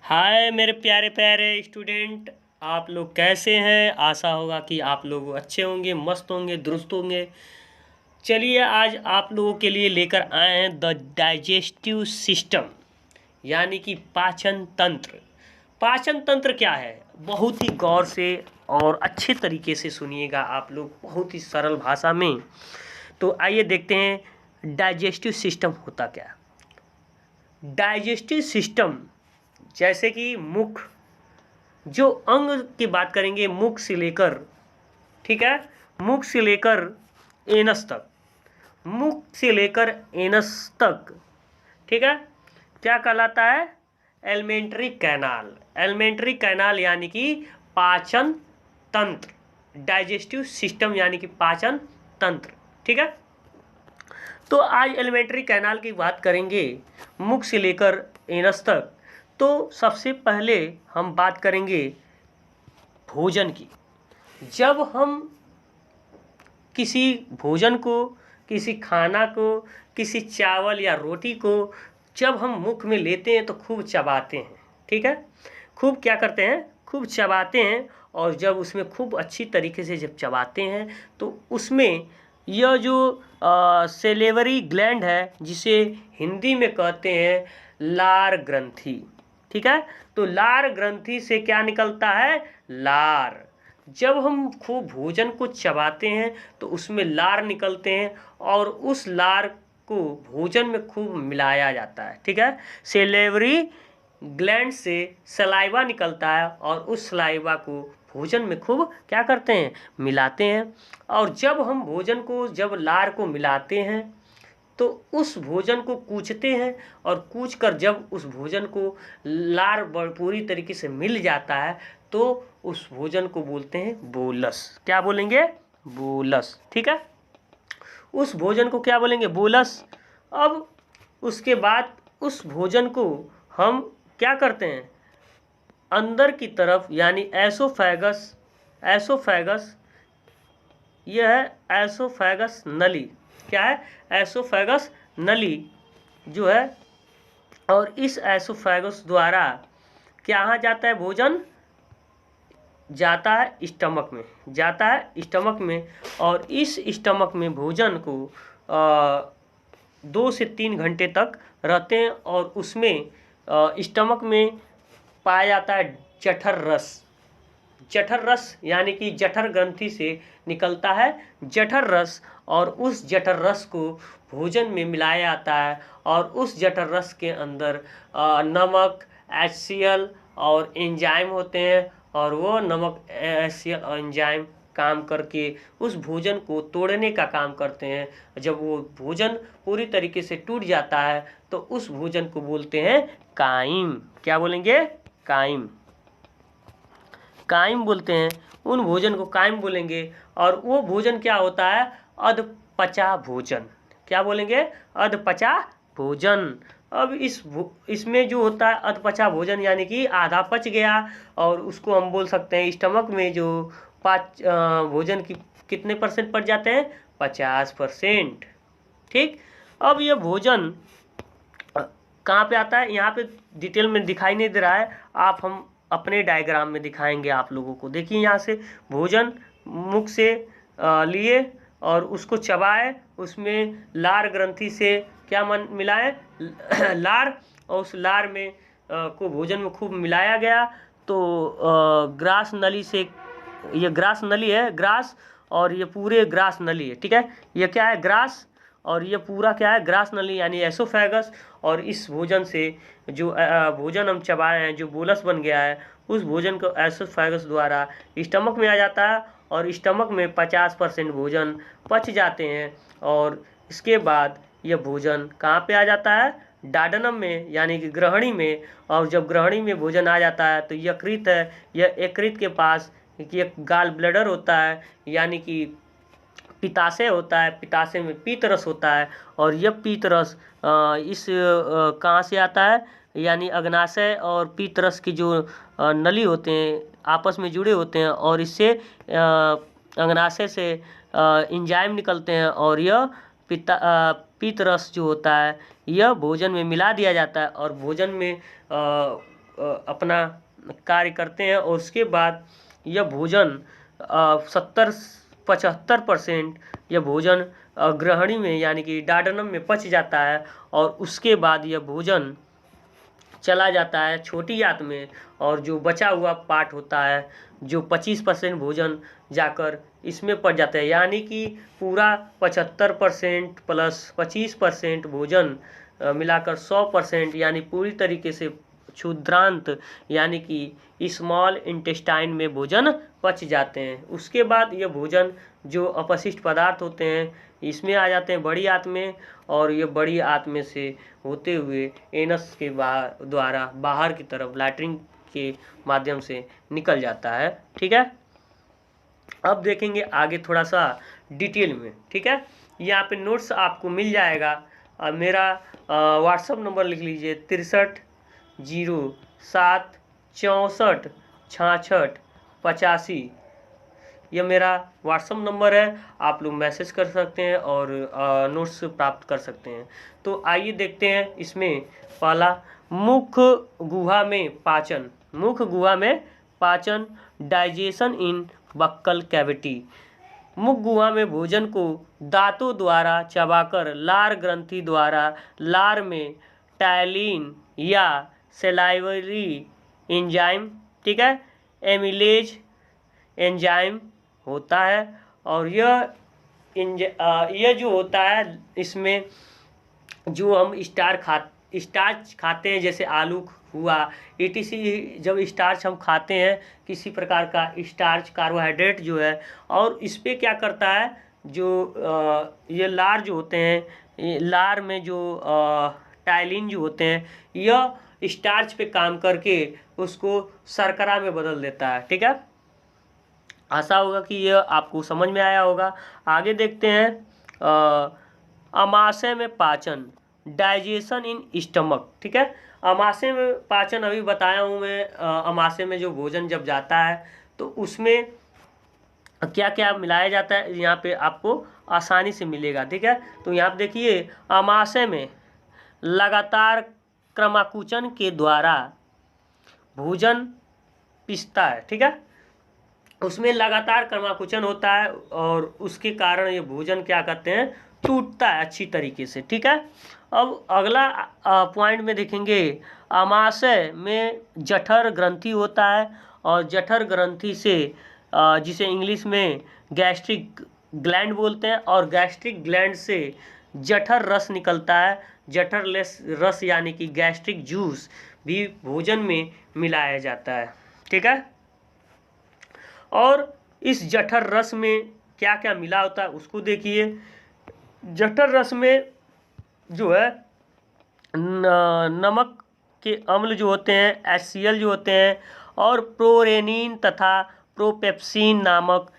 हाय मेरे प्यारे प्यारे स्टूडेंट, आप लोग कैसे हैं। आशा होगा कि आप लोग अच्छे होंगे, मस्त होंगे, दुरुस्त होंगे। चलिए आज आप लोगों के लिए लेकर आए हैं द डाइजेस्टिव सिस्टम, यानी कि पाचन तंत्र। पाचन तंत्र क्या है, बहुत ही गौर से और अच्छे तरीके से सुनिएगा आप लोग, बहुत ही सरल भाषा में। तो आइए देखते हैं डाइजेस्टिव सिस्टम होता क्या। डाइजेस्टिव सिस्टम जैसे कि मुख, जो अंग की बात करेंगे मुख से लेकर, ठीक है, मुख से लेकर एनस तक, मुख से लेकर एनस तक, ठीक है, क्या कहलाता है? Alimentary canal. एलिमेंट्री कैनाल यानी कि पाचन तंत्र, डाइजेस्टिव सिस्टम यानी कि पाचन तंत्र, ठीक है। तो आज एलिमेंट्री कैनाल की बात करेंगे मुख से लेकर एनस तक। तो सबसे पहले हम बात करेंगे भोजन की। जब हम किसी भोजन को, किसी खाना को, किसी चावल या रोटी को जब हम मुख में लेते हैं तो खूब चबाते हैं, ठीक है। खूब क्या करते हैं? खूब चबाते हैं। और जब उसमें खूब अच्छी तरीके से जब चबाते हैं तो उसमें यह जो सेलेवरी ग्लैंड है, जिसे हिंदी में कहते हैं लार ग्रंथि, ठीक है। तो लार ग्रंथि से क्या निकलता है? लार। जब हम खूब भोजन को चबाते हैं तो उसमें लार निकलते हैं और उस लार को भोजन में खूब मिलाया जाता है, ठीक है। सेलेवरी ग्लैंड से सलाइवा निकलता है और उस सलाइवा को भोजन में खूब क्या करते हैं? मिलाते हैं। और जब हम भोजन को, जब लार को मिलाते हैं तो उस भोजन को कूचते हैं और कूच कर जब उस भोजन को लार पूरी तरीके से मिल जाता है तो उस भोजन को बोलते हैं बोलस। क्या बोलेंगे? बोलस, ठीक है। उस भोजन को क्या बोलेंगे? बोलस। अब उसके बाद उस भोजन को हम क्या करते हैं? अंदर की तरफ, यानी एसोफेगस, एसोफेगस, यह है एसोफेगस नली। क्या है? एसोफेगस नली जो है, और इस एसोफेगस द्वारा क्या जाता है? भोजन जाता है स्टमक में, जाता है स्टमक में। और इस स्टमक में भोजन को 2 से 3 घंटे तक रहते हैं और उसमें स्टमक में पाया जाता है जठर रस। जठर रस यानी कि जठर ग्रंथि से निकलता है जठर रस, और उस जठर रस को भोजन में मिलाया जाता है और उस जठर रस के अंदर नमक, HCl और एंजाइम होते हैं, और वो नमक, HCl और एंजाइम काम करके उस भोजन को तोड़ने का काम करते हैं। जब वो भोजन पूरी तरीके से टूट जाता है तो उस भोजन को बोलते हैं काइम। क्या बोलेंगे? काइम। काइम बोलते हैं, उन भोजन को काइम बोलेंगे। और वो भोजन क्या होता है? अधपचा भोजन। क्या बोलेंगे? अधपचा भोजन। अब इसमें जो होता है अधपचा भोजन, यानी कि आधा पच गया, और उसको हम बोल सकते हैं स्टमक में जो भोजन की कितने % पड़ जाते हैं? 50%, ठीक। अब ये भोजन कहाँ पे आता है? यहाँ पे डिटेल में दिखाई नहीं दे रहा है, आप हम अपने डायग्राम में दिखाएंगे आप लोगों को। देखिए यहाँ से भोजन मुख से लिए और उसको चबाए, उसमें लार ग्रंथि से क्या मिलाए? लार। और उस लार में को भोजन में खूब मिलाया गया तो ग्रास नली से, ये ग्रास नली है, ग्रास, और ये पूरे ग्रास नली है, ठीक है। ये क्या है? ग्रास, और ये पूरा क्या है? ग्रास नली यानी एसोफेगस। और इस भोजन से जो भोजन हम चबाए हैं, जो बोलस बन गया है, उस भोजन को एसोफेगस द्वारा स्टमक में आ जाता है और स्टमक में 50% भोजन पच जाते हैं। और इसके बाद यह भोजन कहाँ पे आ जाता है? डाडनम में, यानी कि ग्रहणी में। और जब ग्रहणी में भोजन आ जाता है तो यकृत है, यह यकृत के पास एक गाल ब्लैडर होता है, यानी कि पित्ताशय होता है, पित्ताशय में पीतरस होता है। और यह पीतरस इस कहाँ से आता है? यानी अग्नाशय और पीतरस की जो नली होते हैं आपस में जुड़े होते हैं, और इससे अग्नाशय से एंजाइम निकलते हैं, और यह पीतरस जो होता है यह भोजन में मिला दिया जाता है और भोजन में अपना कार्य करते हैं और उसके बाद यह भोजन 70-75% यह भोजन ग्रहणी में यानी कि डायडेनम में पच जाता है और उसके बाद यह भोजन चला जाता है छोटी आंत में और जो बचा हुआ पार्ट होता है जो 25% भोजन जाकर इसमें पड़ जाता है, यानी कि पूरा 75% प्लस 25% भोजन मिलाकर 100% यानी पूरी तरीके से क्षुद्रांत यानी कि स्मॉल इंटेस्टाइन में भोजन पच जाते हैं। उसके बाद ये भोजन जो अपशिष्ट पदार्थ होते हैं इसमें आ जाते हैं बड़ी आंत में और ये बड़ी आंत में से होते हुए एनस के द्वारा बाहर की तरफ लैट्रिन के माध्यम से निकल जाता है। ठीक है, अब देखेंगे आगे थोड़ा सा डिटेल में। ठीक है, यहाँ पे नोट्स आपको मिल जाएगा। मेरा व्हाट्सअप नंबर लिख लीजिए 6307646685। यह मेरा व्हाट्सअप नंबर है, आप लोग मैसेज कर सकते हैं और नोट्स प्राप्त कर सकते हैं। तो आइए देखते हैं इसमें पहला मुख गुहा में पाचन। मुख गुहा में पाचन, डाइजेशन इन बक्कल कैविटी। मुख गुहा में भोजन को दांतों द्वारा चबाकर लार ग्रंथि द्वारा लार में टायलिन या सेलाइवरी एंजाइम, ठीक है, एमिलेज एंजाइम होता है और यह जो होता है इसमें जो हम स्टार्च खाते हैं जैसे आलू हुआ etc, जब स्टार्च हम खाते हैं किसी प्रकार का स्टार्च कार्बोहाइड्रेट जो है और इस पे क्या करता है जो ये लार जो होते हैं लार में जो टाइलिन जो होते हैं यह स्टार्च पे काम करके उसको शर्करा में बदल देता है। ठीक है, आशा होगा कि यह आपको समझ में आया होगा। आगे देखते हैं अमाशय में पाचन, डाइजेशन इन स्टमक। ठीक है, अमाशय में पाचन अभी बताया हूँ मैं। अमाशय में जो भोजन जब जाता है तो उसमें क्या क्या मिलाया जाता है यहाँ पे आपको आसानी से मिलेगा। ठीक है, तो यहाँ पे देखिए अमाशय में लगातार क्रमाकुचन के द्वारा भोजन पिसता है। ठीक है, उसमें लगातार क्रमाकुचन होता है और उसके कारण ये भोजन क्या करते हैं टूटता है अच्छी तरीके से। ठीक है, अब अगला पॉइंट में देखेंगे अमाशय में जठर ग्रंथि होता है और जठर ग्रंथि से जिसे इंग्लिश में गैस्ट्रिक ग्लैंड बोलते हैं और गैस्ट्रिक ग्लैंड से जठर रस निकलता है। जठर रस यानी कि गैस्ट्रिक जूस भी भोजन में मिलाया जाता है। ठीक है, और इस जठर रस में क्या क्या मिला होता है उसको देखिए। जठर रस में जो है नमक के अम्ल जो होते हैं HCl जो होते हैं और प्रोरेनिन तथा प्रोपेप्सिन नामक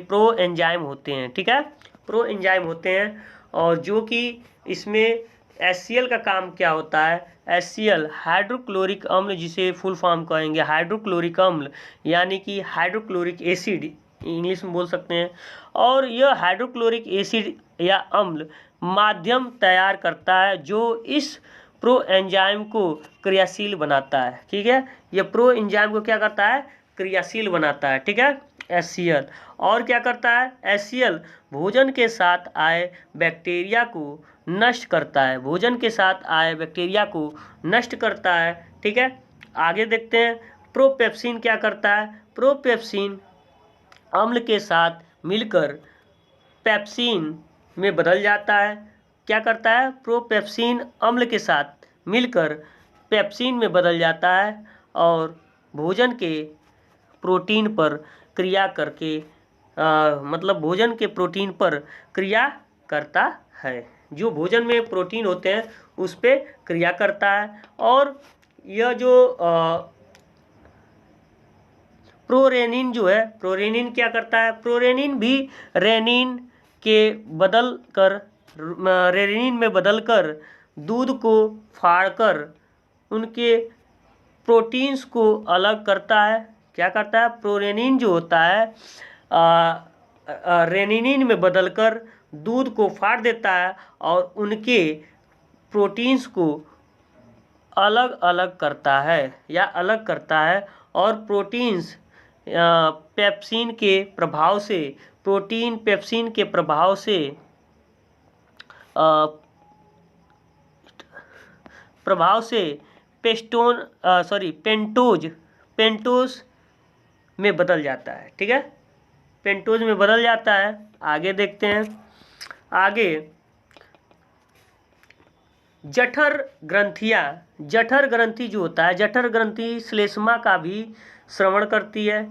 प्रो एंजाइम होते हैं। ठीक है, प्रो एंजाइम होते हैं और जो कि इसमें HCl का काम क्या होता है, HCl हाइड्रोक्लोरिक अम्ल जिसे फुल फॉर्म कहेंगे हाइड्रोक्लोरिक अम्ल यानी कि हाइड्रोक्लोरिक एसिड इंग्लिश में बोल सकते हैं। और यह हाइड्रोक्लोरिक एसिड या अम्ल माध्यम तैयार करता है जो इस प्रो एंजाइम को क्रियाशील बनाता है। ठीक है, यह प्रो एंजाइम को क्या करता है क्रियाशील बनाता है। ठीक है, HCl और क्या करता है HCl भोजन के साथ आए बैक्टीरिया को नष्ट करता है। भोजन के साथ आए बैक्टीरिया को नष्ट करता है। ठीक है, आगे देखते हैं प्रोपेप्सिन क्या करता है। प्रोपेप्सिन अम्ल के साथ मिलकर पेप्सिन में बदल जाता है। क्या करता है प्रोपेप्सिन अम्ल के साथ मिलकर पेप्सिन में बदल जाता है और भोजन के प्रोटीन पर क्रिया करके मतलब भोजन के प्रोटीन पर क्रिया करता है। जो भोजन में प्रोटीन होते हैं उस पे क्रिया करता है। और यह जो प्रोरेनिन जो है प्रोरेनिन क्या करता है, प्रोरेनिन भी रेनिन के बदल कर रेनिन में बदलकर दूध को फाड़कर उनके प्रोटीन्स को अलग करता है। क्या करता है प्रोरेनिन जो होता है रेनिन में बदलकर दूध को फाड़ देता है और उनके प्रोटीन्स को अलग अलग करता है या अलग करता है, और प्रोटीन्स पेप्सिन के प्रभाव से पेंटोज में बदल जाता है। ठीक है, पेंटोज में बदल जाता है। आगे देखते हैं। आगे जठर ग्रंथि जो होता है, जठर ग्रंथि श्लेष्मा का भी श्रवण करती है,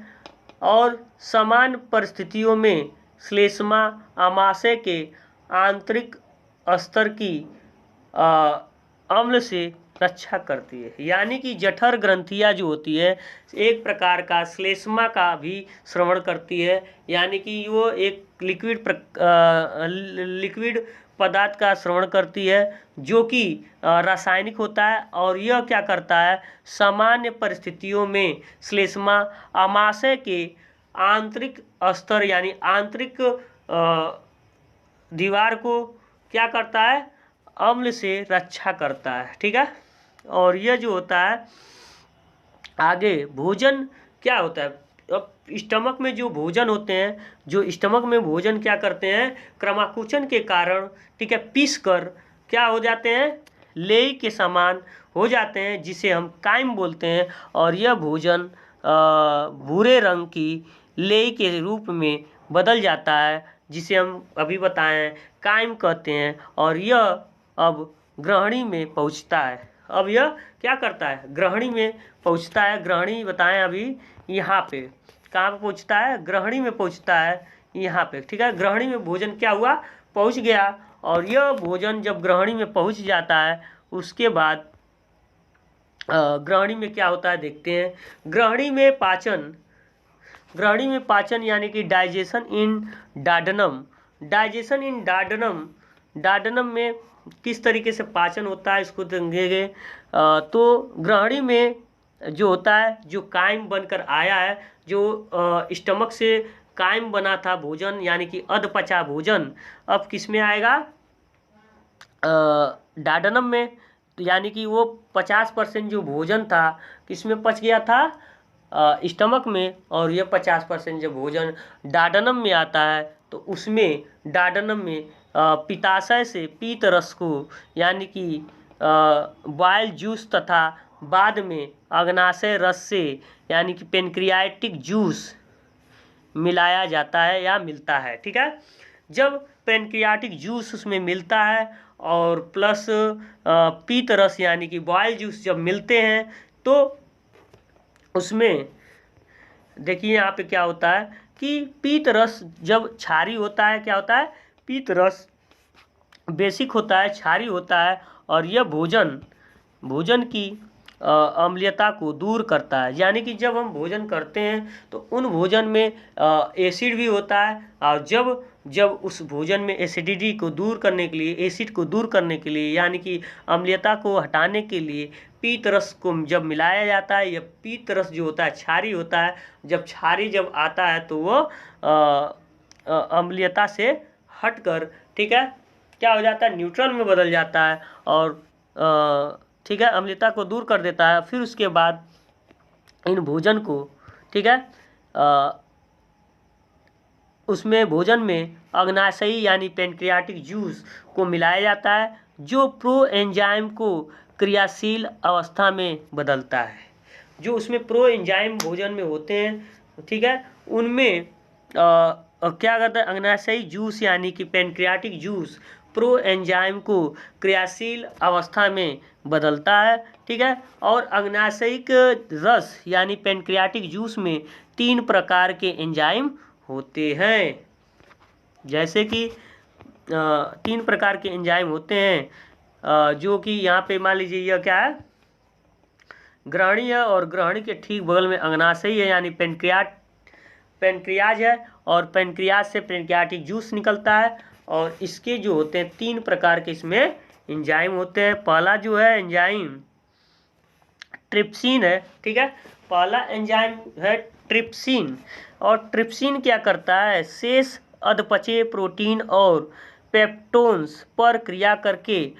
और सामान्य परिस्थितियों में श्लेष्मा आमाशय के आंतरिक स्तर की अम्ल से रक्षा करती है। यानी कि जठर ग्रंथियाँ जो होती है एक प्रकार का श्लेष्मा का भी श्रवण करती है, यानी कि वो एक लिक्विड पदार्थ का श्रवण करती है जो कि रासायनिक होता है, और यह क्या करता है, सामान्य परिस्थितियों में श्लेष्मा आमाशय के आंतरिक स्तर यानी आंतरिक दीवार को क्या करता है, अम्ल से रक्षा करता है। ठीक है, और यह जो होता है आगे भोजन क्या होता है, अब स्टमक में जो भोजन होते हैं, जो स्टमक में भोजन क्या करते हैं, क्रमाकुचन के कारण, ठीक है, पीस कर क्या हो जाते हैं, लेई के समान हो जाते हैं, जिसे हम काइम बोलते हैं, और यह भोजन भूरे रंग की लेई के रूप में बदल जाता है, जिसे हम अभी बताएं काइम कहते हैं, और यह अब ग्रहणी में पहुंचता है। अब यह क्या करता है, ग्रहणी में पहुंचता है। ग्रहणी बताएं अभी यहाँ पे कहाँ पे पहुंचता है, ग्रहणी में पहुंचता है यहाँ पे। ठीक है, ग्रहणी में भोजन क्या हुआ, पहुंच गया, और यह भोजन जब ग्रहणी में पहुंच जाता है उसके बाद ग्रहणी में क्या होता है देखते हैं। ग्रहणी में पाचन यानी कि डाइजेशन इन डायडेनम में किस तरीके से पाचन होता है इसको देखेंगे। तो ग्रहणी में जो होता है, जो कायम बनकर आया है, जो स्टमक से कायम बना था भोजन यानी कि अधपचा भोजन, अब किस में आएगा, डायडेनम में। यानी कि वो 50% जो भोजन था किसमें पच गया था, स्टमक में, और ये 50% जब भोजन डायडेनम में आता है तो उसमें डायडेनम में पित्ताशय से पीत रस को यानी कि बाइल जूस तथा बाद में अग्नाशय रस से यानी कि पेनक्रियाटिक जूस मिलाया जाता है या मिलता है। ठीक है, जब पेनक्रियाटिक जूस उसमें मिलता है और प्लस पीत रस यानी कि बॉयल जूस जब मिलते हैं तो उसमें देखिए यहाँ पे क्या होता है कि पीत रस जब क्षारी होता है, क्या होता है, पीत रस बेसिक होता है, क्षारी होता है, और यह भोजन की अम्लीयता को दूर करता है। यानी कि जब हम भोजन करते हैं तो उन भोजन में एसिड भी होता है, और जब उस भोजन में एसिडिटी को दूर करने के लिए, एसिड को दूर करने के लिए यानी कि अम्लीयता को हटाने के लिए पीत रस को जब मिलाया जाता है, यह पीत रस जो होता है क्षारी होता है। जब क्षारी जब आता है तो वो अम्लीयता से हटकर, ठीक है, क्या हो जाता है, न्यूट्रल में बदल जाता है, और ठीक है, अम्लता को दूर कर देता है। फिर उसके बाद इन भोजन को, ठीक है, उसमें भोजन में अग्नाशयी यानी पेनक्रियाटिक जूस को मिलाया जाता है, जो प्रो एंजाइम को क्रियाशील अवस्था में बदलता है। जो उसमें प्रो एंजाइम भोजन में होते हैं, ठीक है, उनमें क्या करता है, अग्नाशयी जूस यानी कि पेनक्रियाटिक जूस प्रो एंजाइम को क्रियाशील अवस्था में बदलता है। ठीक है, और अग्नाशयिक रस यानी पेनक्रियाटिक जूस में 3 प्रकार के एंजाइम होते हैं। जैसे कि 3 प्रकार के एंजाइम होते हैं, जो कि यहाँ पे मान लीजिए यह क्या है, ग्रहणी है, और ग्रहणी के ठीक बगल में अग्नाशयी है यानी पेनक्रियाज है, और पेनक्रियाज से पेनक्रियाटिक जूस निकलता है, और इसके जो होते हैं 3 प्रकार के इसमें एंजाइम होते हैं। पहला जो है एंजाइम ट्रिप्सिन है। ठीक है, पहला एंजाइम है ट्रिप्सिन, और ट्रिप्सिन क्या करता है, शेष अधपचे प्रोटीन और पेप्टोन्स पर क्रिया करके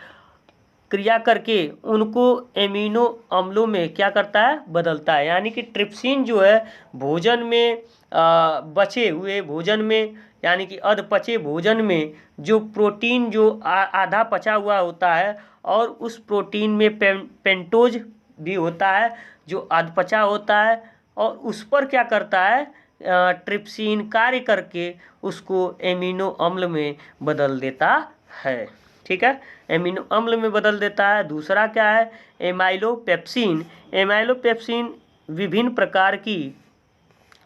क्रिया करके उनको एमिनो अम्लों में क्या करता है, बदलता है। यानी कि ट्रिप्सिन जो है भोजन में बचे हुए भोजन में, यानी कि अधपचे भोजन में जो प्रोटीन जो आधा पचा हुआ होता है, और उस प्रोटीन में पेंटोज भी होता है जो अधपचा होता है, और उस पर क्या करता है, ट्रिप्सिन कार्य करके उसको एमिनो अम्ल में बदल देता है। ठीक है, एमिनो अम्ल में बदल देता है। दूसरा क्या है, एमाइलोपेप्सिन। एमाइलोपेप्सिन विभिन्न प्रकार की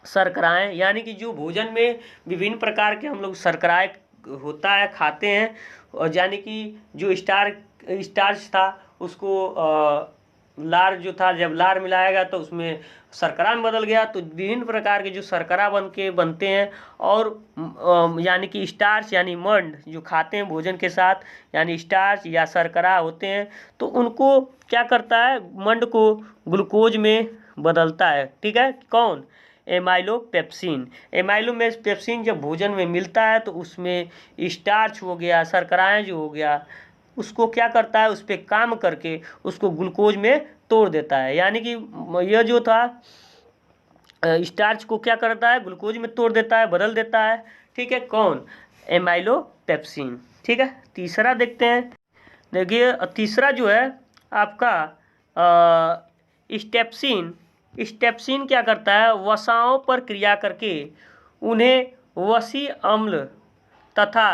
शर्कराएं, यानी कि जो भोजन में विभिन्न प्रकार के हम लोग शर्कराएं होता है खाते हैं, और यानी कि जो स्टार्च था उसको लार जो था, जब लार मिलाएगा तो उसमें शर्करा में बदल गया, तो विभिन्न प्रकार के जो शर्करा बनते हैं। और यानी कि स्टार्च यानी मंड जो खाते हैं भोजन के साथ, यानी स्टार्च या शर्करा होते हैं, तो उनको क्या करता है, मंड को ग्लूकोज में बदलता है। ठीक है, कौन, एमाइलोपेप्सिन। एमाइलोपेप्सिन जब भोजन में मिलता है तो उसमें स्टार्च हो गया, शर्कराएं जो हो गया, उसको क्या करता है, उस पर काम करके उसको ग्लूकोज में तोड़ देता है। यानी कि यह जो था स्टार्च को क्या करता है, ग्लूकोज में तोड़ देता है, बदल देता है। ठीक है, कौन, एमाइलोपेप्सिन। ठीक है, तीसरा देखते हैं। देखिए तीसरा जो है आपका स्टेप्सिन। स्टेप्सिन क्या करता है, वसाओं पर क्रिया करके उन्हें वसी अम्ल तथा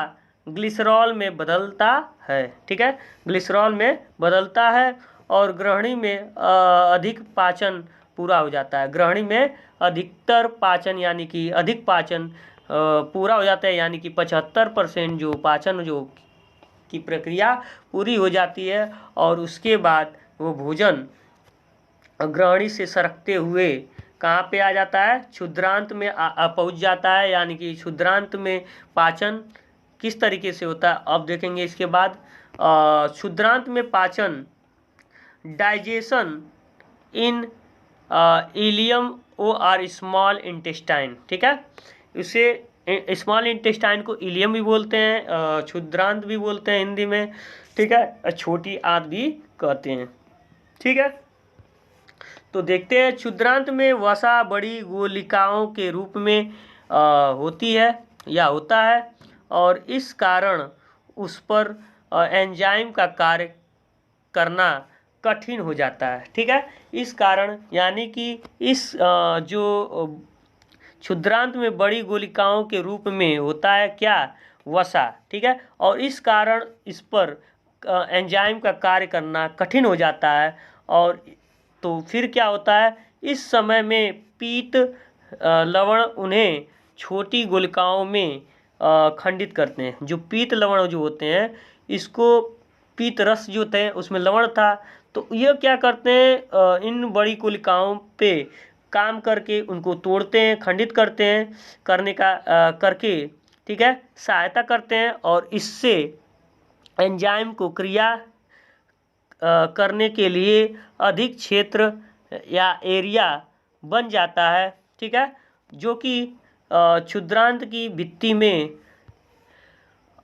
ग्लिसरॉल में बदलता है। ठीक है, ग्लिसरॉल में बदलता है, और ग्रहणी में अधिक पाचन पूरा हो जाता है। ग्रहणी में अधिकतर पाचन यानी कि अधिक पाचन पूरा हो जाता है, यानी कि 75% जो पाचन जो की प्रक्रिया पूरी हो जाती है, और उसके बाद वो भोजन ग्रहणी से सरकते हुए कहाँ पे आ जाता है, क्षुद्रांत में पहुँच जाता है। यानी कि क्षुद्रांत में पाचन किस तरीके से होता है अब देखेंगे इसके बाद। क्षुद्रांत में पाचन डाइजेशन इन इलियम और स्मॉल इंटेस्टाइन। ठीक है, इसे स्मॉल इंटेस्टाइन को इलियम भी बोलते हैं, क्षुद्रांत भी बोलते हैं हिंदी में। ठीक है, छोटी आंत भी कहते हैं। ठीक है, तो देखते हैं क्षुद्रांत में वसा बड़ी गोलिकाओं के रूप में होती है या होता है, और इस कारण उस पर एंजाइम का कार्य करना कठिन हो जाता है। ठीक है, इस कारण यानी कि इस जो क्षुद्रांत में बड़ी गोलिकाओं के रूप में होता है क्या, वसा। ठीक है, और इस कारण इस पर एंजाइम का कार्य करना कठिन हो जाता है, और तो फिर क्या होता है, इस समय में पीत लवण उन्हें छोटी गोलिकाओं में खंडित करते हैं। जो पीत लवण जो होते हैं, इसको पीत रस जो होते हैं उसमें लवण था, तो यह क्या करते हैं, इन बड़ी गोलिकाओं पे काम करके उनको तोड़ते हैं, खंडित करते हैं, करके ठीक है सहायता करते हैं, और इससे एंजाइम को क्रिया करने के लिए अधिक क्षेत्र या एरिया बन जाता है। ठीक है, जो कि क्षुद्रांत की भित्ति में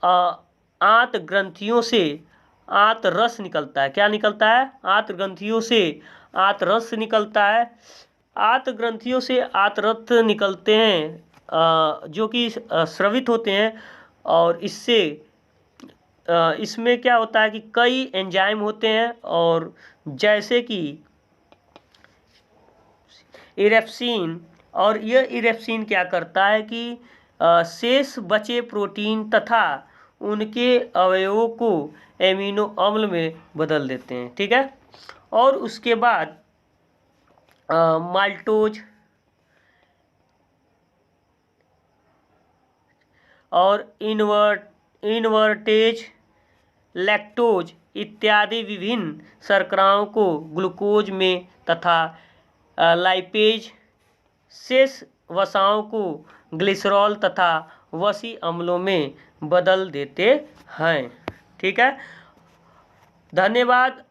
आंत ग्रंथियों से आंत रस निकलता है। क्या निकलता है, आंत ग्रंथियों से आंत रस निकलता है। आंत ग्रंथियों से आंत रस निकलते हैं जो कि स्रवित होते हैं, और इससे इसमें क्या होता है कि कई एंजाइम होते हैं, और जैसे कि इरेप्सिन, और यह इरेप्सिन क्या करता है कि शेष बचे प्रोटीन तथा उनके अवयवों को एमिनो अम्ल में बदल देते हैं। ठीक है, और उसके बाद माल्टोज और इनवर्टेज, लैक्टोज इत्यादि विभिन्न शर्कराओं को ग्लूकोज में तथा लाइपेज शेष वसाओं को ग्लिसरॉल तथा वसी अम्लों में बदल देते हैं। ठीक है, धन्यवाद।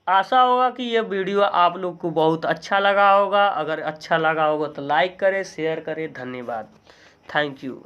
आशा होगा कि यह वीडियो आप लोग को बहुत अच्छा लगा होगा। अगर अच्छा लगा होगा तो लाइक करें, शेयर करें। धन्यवाद, थैंक यू।